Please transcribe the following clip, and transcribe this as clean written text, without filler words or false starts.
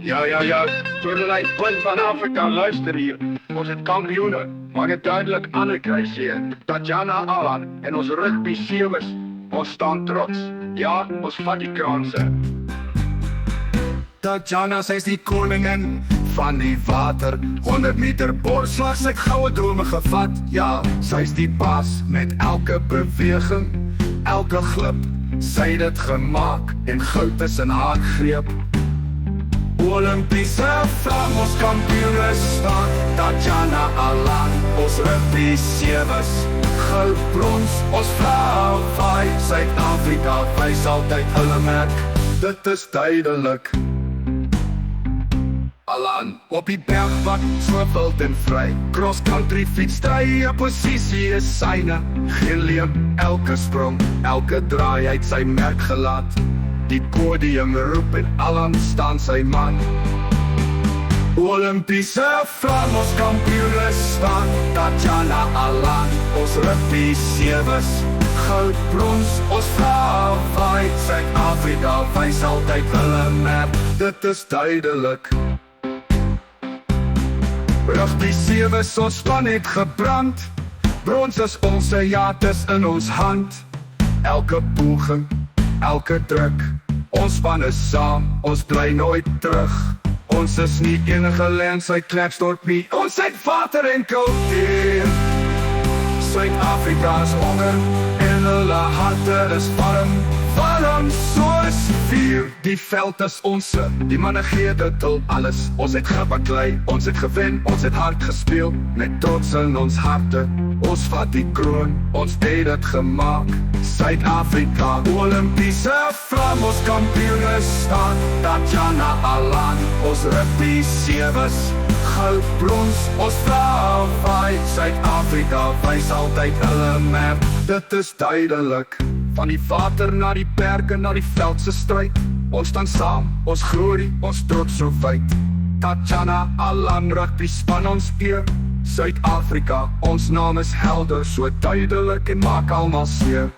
Ja, Toernooi Punt van Afrika, luister hier. Ons het kampioene, maak het duidelijk Anne kruis hier. Tatjana Alan en ons rugby sevens, ons staan trots. Ja, ons vat die kranse. Tatjana, sy is die koningin van die water. 100 meter borslag, sy het goue drome gevat. Ja, sy is die baas met elke beweging, elke glip. Sy het dit gemaak en goud is in haar greep. Olympiese vlam, ons kampioene staan. Tatjana Alan, ons rugby sevens, goud, brons, ons vlag vaai. Suid-Afrika wys altyd hulle merk, dit is duidelik. Alan, op die bergwag, so wild en vry. Cross country fiets, stry, posisie is syne. Geen leem, elke sprong, elke draai uit sy merk gelaat. Die podium roep en Alan staan sy man. Olympiese vlam, ons kampioene staan. Tatjana Alan, ons rugby sevens, goud, brons, ons vlag vaai. Suid-Afrika wys altyd hulle merk, dit is duidelik. Rugby sevens, ons span het gebrand. Brons is ons, ja, het is in ons hand. Elke poging, elke druk, ons span is saam, ons bly nooit terug. Ons is nie enige land, sy Klerksdorp nie, ons het water en kultuur. Suid-Afrika's honger en hulle harte is warm, warm soos vuur. Die veld is onse, die manne gee dit al alles. Ons het gebaklei, ons het gewen, ons het hard gespeel, met trots in ons harte. Ons vat die kroon, ons het dit gemaak. Suid-Afrika, Olympiese vlam, ons kampioene staan. Tatjana Alan, ons rugby sevens, goud, brons, ons vlag vaai. Suid-Afrika wys altyd hulle merk, dit is duidelik. Van die water na die berge, na die veldse stryd. Ons staan saam, ons glorie, ons trots so wyd. Tatjana Alan, rugby span ons eer. Suid-Afrika, ons naam is helder, so duidelik en maak almal seer.